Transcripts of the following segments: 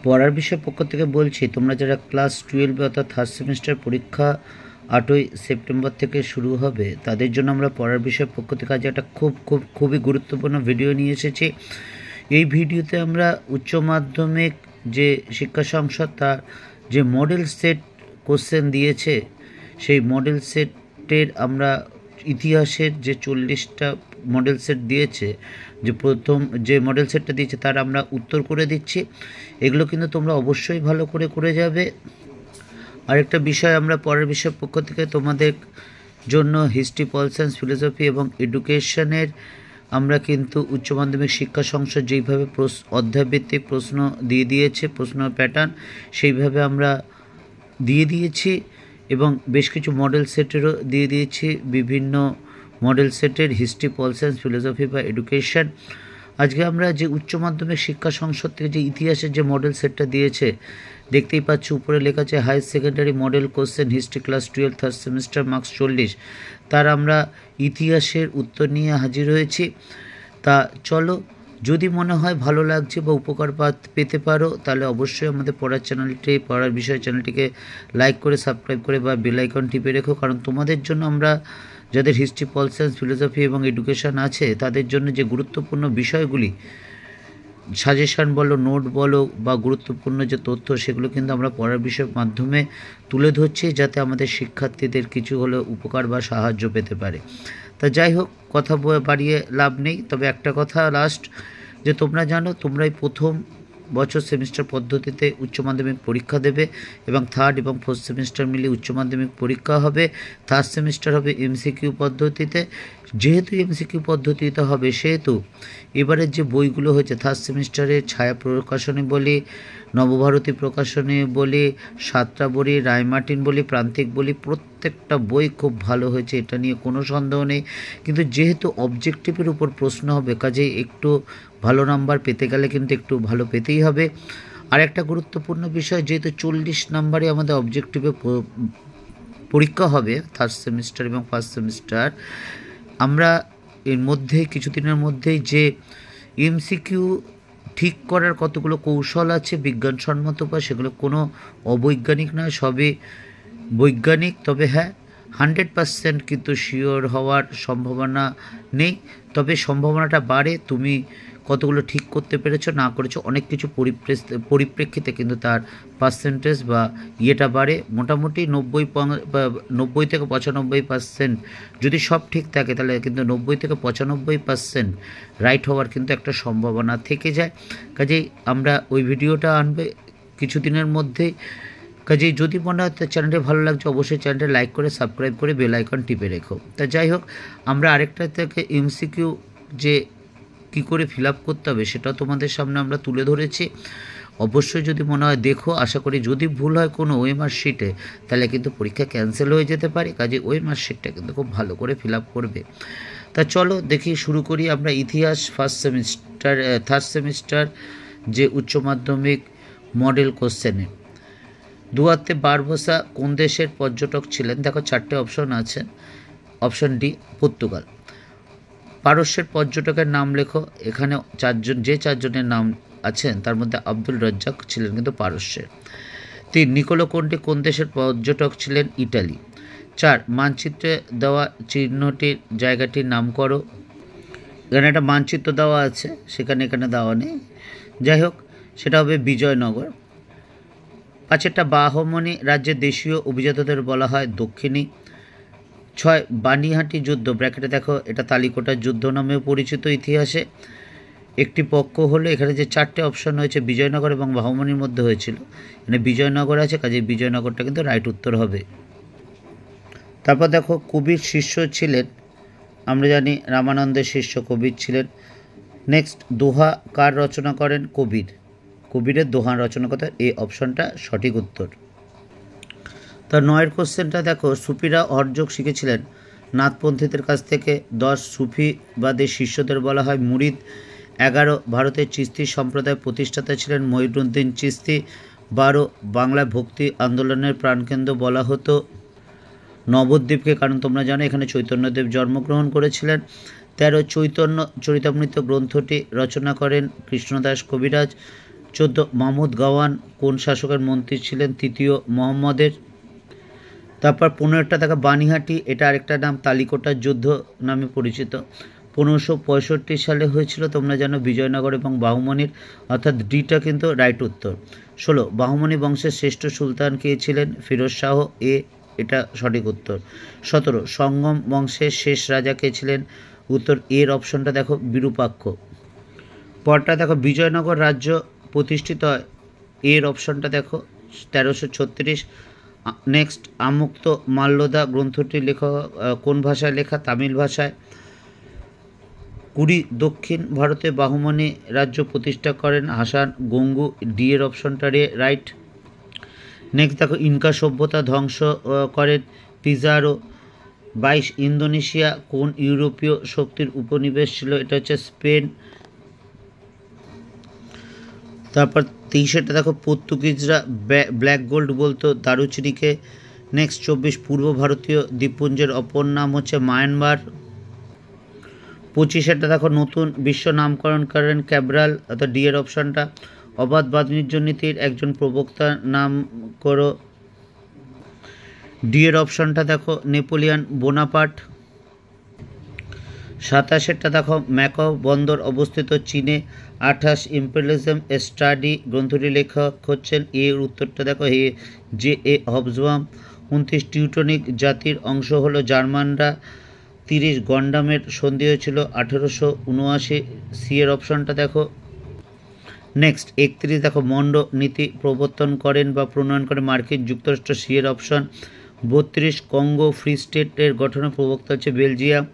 পড়ার বিষয়ের পক্ষ থেকে বলছি, তোমরা যারা ক্লাস 12 অর্থাৎ থার্ড সেমিস্টার পরীক্ষা 8ই সেপ্টেম্বর থেকে শুরু হবে, তাদের জন্য আমরা পড়ার বিষয়ের পক্ষ থেকে আজ একটা খুবই গুরুত্বপূর্ণ ভিডিও নিয়ে এসেছি। এই ভিডিওতে আমরা উচ্চ মাধ্যমিক যে শিক্ষা সংসদ তার যে মডেল সেট কোশ্চেন দিয়েছে, সেই মডেল সেটের আমরা ইতিহাসের যে 40টা মডেল সেট দিয়েছে, যে প্রথম যে মডেল সেটটা দিয়েছে তার আমরা উত্তর করে দিচ্ছি। এগুলো কিন্তু তোমরা অবশ্যই ভালো করে যাবে। আরেকটা বিষয়, আমরা পরের বিষয়ের পক্ষ থেকে তোমাদের জন্য হিস্ট্রি, পল সায়েন্স, ফিলোসফি এবং এডুকেশনের আমরা কিন্তু উচ্চ মাধ্যমিক শিক্ষা সংসদ যেইভাবে অধ্যায়ভিত্তিক প্রশ্ন দিয়ে দিয়েছে, প্রশ্ন প্যাটার্ন সেইভাবে আমরা দিয়ে দিয়েছি এবং বেশ কিছু মডেল সেটেরও দিয়ে দিয়েছি, বিভিন্ন মডেল সেটের হিস্ট্রি, পল সায়েন্স, ফিলোসফি বা এডুকেশন। আজকে আমরা যে উচ্চ মাধ্যমিক শিক্ষা সংসদ থেকে যে ইতিহাসের যে মডেল সেটটা দিয়েছে, দেখতেই পাচ্ছ উপরে লেখা আছে higher secondary model question history class 12 third semester marks 40, তার আমরা ইতিহাসের উত্তর নিয়ে হাজির হয়েছি। তা চলো, যদি মনে হয় ভালো লাগছে বা উপকার পেতে পারো, তাহলে অবশ্যই আমাদের পড়ার বিষয় চ্যানেলটিকে লাইক করে, সাবস্ক্রাইব করে বা বেল আইকন টিপে রেখো। কারণ তোমাদের জন্য আমরা যাদের হিস্ট্রি, পল সায়েন্স, ফিলোসফি এবং এডুকেশন আছে, তাদের জন্য যে গুরুত্বপূর্ণ বিষয়গুলি, সাজেশান বলো, নোট বলো বা গুরুত্বপূর্ণ যে তথ্য, সেগুলো কিন্তু আমরা পড়ার বিষয়ের মাধ্যমে তুলে ধরছি, যাতে আমাদের শিক্ষার্থীদের কিছু হলেও উপকার বা সাহায্য পেতে পারে। তা যাই হোক, কথা বাড়িয়ে লাভ নেই। তবে একটা কথা লাস্ট, যে তোমরা জানো তোমরাই প্রথম বছর সেমিস্টার পদ্ধতিতে উচ্চ মাধ্যমিক পরীক্ষা দেবে এবং থার্ড এবং ফোর্থ সেমিস্টার মিলিয়ে উচ্চ মাধ্যমিক পরীক্ষা হবে। থার্ড সেমিস্টার হবে এমসিকিউ পদ্ধতিতে। যেহেতু এমসিকিউ পদ্ধতিতে হবে, সেহেতু এবারের যে বইগুলো হয়েছে থার্ড সেমিস্টারের ছায়া প্রকাশনী বলি, নবভারতী প্রকাশনী বলি, সাতটা বলি, রায়মার্টিন বলি, প্রান্তিক বলি, প্রত্যেকটা বই খুব ভালো হয়েছে, এটা নিয়ে কোনো সন্দেহ নেই। কিন্তু যেহেতু অবজেক্টিভের উপর প্রশ্ন হবে, কাজেই একটু ভালো নাম্বার পেতে গেলে কিন্তু একটু ভালো পেতেই হবে। আর একটা গুরুত্বপূর্ণ বিষয়, যেহেতু 40 নাম্বারে আমাদের অবজেক্টিভে পরীক্ষা হবে থার্ড সেমিস্টার এবং ফার্স্ট সেমিস্টার, আমরা এর মধ্যেই কিছুদিনের মধ্যেই যে এমসিকিউ ঠিক করার কতগুলো কৌশল আছে বিজ্ঞানসম্মত উপায়, সেগুলো কোনো অবৈজ্ঞানিক নয়, সবই বৈজ্ঞানিক। তবে হ্যাঁ, 100% কিন্তু শিওর হওয়ার সম্ভাবনা নেই, তবে সম্ভাবনাটা বাড়ে তুমি কতগুলো ঠিক করতে পেরেছো না করেছো, অনেক কিছু পরিপ্রেক্ষিতে কিন্তু তার পার্সেন্টেজ বা ইয়েটা বাড়ে। মোটামুটি 90 থেকে 95% যদি সব ঠিক থাকে, তাহলে কিন্তু 90 থেকে 95% রাইট হওয়ার কিন্তু একটা সম্ভাবনা থেকে যায়। কাজেই আমরা ওই ভিডিওটা আনবে কিছুদিনের মধ্যেই। কাজেই যদি মনে হয় চ্যানেলটি ভালো লাগছে, অবশ্যই চ্যানেলটি লাইক করে, সাবস্ক্রাইব করে বেল আইকন টিপে রেখো। তা যাই হোক, আমরা আরেকটা থেকে এমসিকিউ যে কী করে ফিল আপ করতে হবে সেটাও তোমাদের সামনে আমরা তুলে ধরেছি। অবশ্যই যদি মনে হয় দেখো, আশা করি যদি ভুল হয় কোনো ওএমআর শিটে, তাহলে কিন্তু পরীক্ষা ক্যান্সেল হয়ে যেতে পারে। কাজে ওএমআর শিটটা কিন্তু খুব ভালো করে ফিল আপ করবে। তা চলো দেখি, শুরু করি আমরা ইতিহাস থার্ড সেমিস্টার যে উচ্চ মাধ্যমিক মডেল কোশ্চেনে। দুয়ার্তে বারবোসা কোন দেশের পর্যটক ছিলেন? দেখো 4টে অপশন আছে। Option D Portugal. পারস্যের পর্যটকের নাম লেখো। এখানে যে চারজনের নাম আছেন তার মধ্যে আব্দুল রাজ্জাক ছিলেন কিন্তু পারস্যের। 3 নিকোলো কোন্টি কোন দেশের পর্যটক ছিলেন? ইটালি। 4 মানচিত্রে দেওয়া চিহ্নটির জায়গাটির নাম করো। এখানে একটা মানচিত্র দেওয়া আছে, এখানে দেওয়া নেই, যাই হোক সেটা হবে বিজয়নগর। 5 বাহমনি রাজ্যের দেশীয় অভিজাতদের বলা হয় দক্ষিণী। 6 বানিহাটি যুদ্ধ, ব্র্যাকেটে দেখো এটা তালিকোটার যুদ্ধ নামেও পরিচিত ইতিহাসে। একটি পক্ষ হলো, এখানে যে 4টে অপশন হয়েছে বিজয়নগর এবং বাহমনির মধ্যে হয়েছিল, মানে বিজয়নগর আছে, কাজে বিজয়নগরটা কিন্তু রাইট উত্তর হবে। তারপর দেখো কবির শিষ্য ছিলেন, আমরা জানি রামানন্দের শিষ্য কবির ছিলেন। নেক্সট, দোহা কার রচনা করেন? কবিরের দোহা রচনা কথা, এই অপশনটা সঠিক উত্তর। তার 9 কোশ্চেনটা দেখো, সুফিরা হঠযোগ শিখেছিলেন নাথপন্থীদের কাছ থেকে। 10 সুফিবাদের শিষ্যদের বলা হয় মুরিদ। 11 ভারতের চিস্তি সম্প্রদায় প্রতিষ্ঠাতা ছিলেন মঈনুদ্দিন চিস্তি। 12 বাংলায় ভক্তি আন্দোলনের প্রাণকেন্দ্র বলা হতো নবদ্বীপকে, কারণ তোমরা জানো এখানে চৈতন্যদেব জন্মগ্রহণ করেছিলেন। 13 চৈতন্য চরিতামৃত গ্রন্থটি রচনা করেন কৃষ্ণদাস কবিরাজ। 14 মাহমুদ গাওয়ান কোন শাসকের মন্ত্রী ছিলেন? তৃতীয় মোহাম্মদের। তারপর 15টা দেখো বানিহাটি, এটা আরেকটা নাম তালিকোটার যুদ্ধ নামে পরিচিত। 1565 সালে হয়েছিল, তোমরা জানো, বিজয়নগর এবং বাহুমনির, অর্থাৎ ডিটা কিন্তু রাইট উত্তর। 16 বাহুমনি বংশের শ্রেষ্ঠ সুলতান কে ছিলেন? ফিরোজ শাহ, এটা সঠিক উত্তর। 17 সঙ্গম বংশের শেষ রাজা কে ছিলেন? উত্তর এর অপশনটা দেখো বিরূপাক্ষ। পরটা দেখো বিজয়নগর রাজ্য প্রতিষ্ঠিত হয়, এর অপশনটা দেখো 1336। নেক্সট আমুক্ত মাল্যদা গ্রন্থটি লেখা কোন ভাষায় লেখা? তামিল ভাষায়। 20 দক্ষিণ ভারতে বাহুমনি রাজ্য প্রতিষ্ঠা করেন হাসান গঙ্গু, ডি এর অপশনটা রাইট। নেক্সট দেখো ইনকা সভ্যতা ধ্বংস করেন পিজারো। 22 ইন্দোনেশিয়া কোন ইউরোপীয় শক্তির উপনিবেশ ছিল? এটা হচ্ছে স্পেন। তারপর 23টা দেখো পর্তুগিজরা ব্ল্যাক গোল্ড বলতো দারুচিনিকে। নেক্সট 24 পূর্ব ভারতীয় দ্বীপপুঞ্জের অপর নাম হচ্ছে মায়ানমার। 25টা দেখো নতুন বিশ্ব নামকরণ করেন ক্যাব্রাল, অর্থাৎ ডি এর অপশনটা। অবাধ বাণিজ্য নীতির একজন প্রবক্তার নাম করো, ডি এর অপশনটা দেখো নেপোলিয়ান বোনাপার্ট। 27টা দেখো ম্যাকাও বন্দর অবস্থিত চীনে। 28 ইম্পেরিয়ালিজম স্টাডি গ্রন্থটি লেখক হচ্ছেন, এর উত্তরটা দেখো জে এ হবসবাম। 29 টিউটনিক জাতির অংশ হলো জার্মানরা। 30 গন্ডামের সন্ধি হয়েছিল 1879, সি এর অপশনটা দেখো। নেক্সট 31 দেখো মন্ড নীতি প্রবর্তন করেন বা প্রণয়ন করে মার্কিন যুক্তরাষ্ট্র, সি এর অপশন। 32 কঙ্গো ফ্রি স্টেটের গঠনের প্রবক্তা হচ্ছে বেলজিয়াম।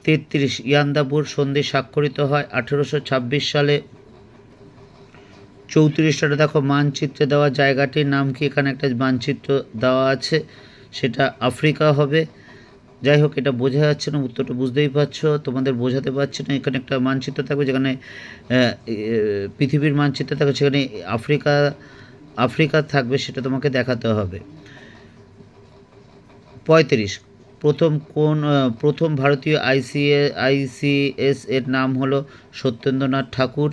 33 ইয়ান্দাবুর সন্ধি স্বাক্ষরিত হয় 1826 সালে। 34টা দেখো মানচিত্রে দেওয়া জায়গাটির নাম কি? এখানে একটা মানচিত্র দেওয়া আছে, সেটা আফ্রিকা হবে। যাই হোক, এটা বোঝা যাচ্ছে না, উত্তরটা বুঝতেই পারছো, তোমাদের বোঝাতে পারছি না। এখানে একটা মানচিত্র থাকবে, যেখানে পৃথিবীর মানচিত্র থাকবে, সেখানে আফ্রিকা থাকবে, সেটা তোমাকে দেখাতে হবে। 35 প্রথম ভারতীয় আইসিএস এর নাম হলো সত্যেন্দ্রনাথ ঠাকুর।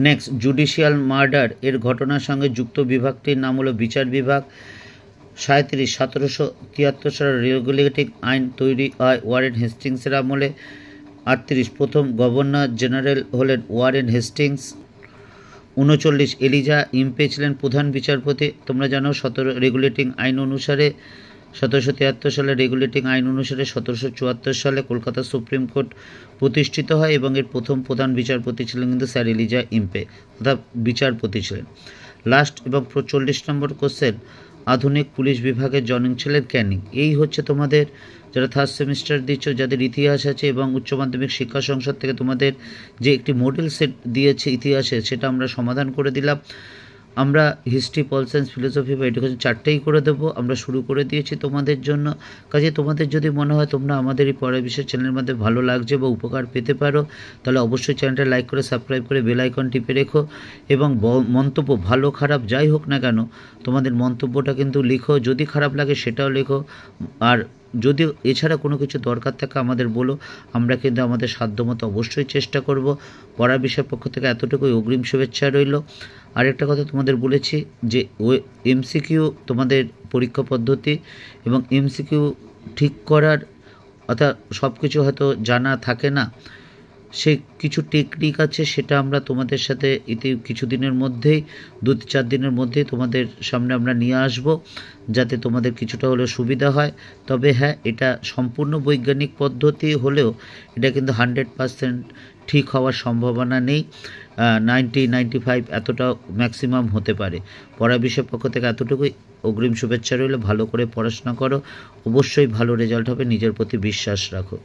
নেক্সট জুডিশিয়াল মার্ডার এর ঘটনার সঙ্গে যুক্ত বিভাগটির নাম হলো বিচার বিভাগ। 37 1773 সালে রেগুলেটিং আইন তৈরি হয় ওয়ারেন হেস্টিংসের আমলে। 38 প্রথম গভর্নর জেনারেল হলেন ওয়ারেন হেস্টিংস। 39 এলিজা ইম্পে ছিলেন প্রধান বিচারপতি, তোমরা জানো, 1773 সালে রেগুলেটিং আইন অনুসারে 1774 সালে কলকাতা সুপ্রিম কোর্ট প্রতিষ্ঠিত হয় এবং এর প্রথম প্রধান বিচারপতি ছিলেন কিন্তু স্যার এলিজা ইম্পে, অর্থাৎ বিচারপতি ছিলেন। লাস্ট এবং 40 নম্বর কোশ্চেন, আধুনিক পুলিশ বিভাগের জনক ছিলেন ক্যানিং। এই হচ্ছে তোমাদের যারা থার্ড সেমিস্টার দিচ্ছ, যাদের ইতিহাস আছে এবং উচ্চ মাধ্যমিক শিক্ষা সংসদ থেকে তোমাদের যে একটি মডেল সেট দিয়েছে ইতিহাসে, সেটা আমরা সমাধান করে দিলাম। আমরা হিস্ট্রি, পল সায়েন্স, ফিলোসফি বা এডুকেশন চারটেই করে দেবো, আমরা শুরু করে দিয়েছি তোমাদের জন্য। কাজে তোমাদের যদি মনে হয় তোমরা আমাদের এই পড়ার বিষয় চ্যানেলের মধ্যে ভালো লাগছে বা উপকার পেতে পারো, তাহলে অবশ্যই চ্যানেলটা লাইক করে সাবস্ক্রাইব করে বেল আইকন টিপে রেখো এবং মন্তব্য ভালো খারাপ যাই হোক না কেন তোমাদের মন্তব্যটা কিন্তু লিখো, যদি খারাপ লাগে সেটাও লেখো, আর যদি এছাড়া কোনো কিছু দরকার থাকে আমাদের বলো, আমরা কিন্তু আমাদের সাধ্যমতো অবশ্যই চেষ্টা করব। পড়ার বিষয়ের পক্ষ থেকে এতটুকুই, অগ্রিম শুভেচ্ছা রইল। আরেকটা কথা তোমাদের বলেছি যে এমসিকিউ তোমাদের পরীক্ষা পদ্ধতি এবং এমসিকিউ ঠিক করার, অর্থাৎ সব কিছু হয়তো জানা থাকে না, সে কিছু টেকনিক আছে, সেটা আমরা তোমাদের সাথে কিছুদিনের মধ্যেই 2-4 দিনের মধ্যেই তোমাদের সামনে আমরা নিয়ে আসব, যাতে তোমাদের কিছুটা হলেও সুবিধা হয়। তবে হ্যাঁ, এটা সম্পূর্ণ বৈজ্ঞানিক পদ্ধতি হলেও এটা কিন্তু 100% ঠিক হওয়ার সম্ভাবনা নেই, 90-95 এতটা ম্যাক্সিমাম হতে পারে। পড়া বিষয়ের পক্ষ থেকে এতটুকুই, অগ্রিম শুভেচ্ছা রইল। ভালো করে পড়াশোনা করো, অবশ্যই ভালো রেজাল্ট হবে, নিজের প্রতি বিশ্বাস রাখো।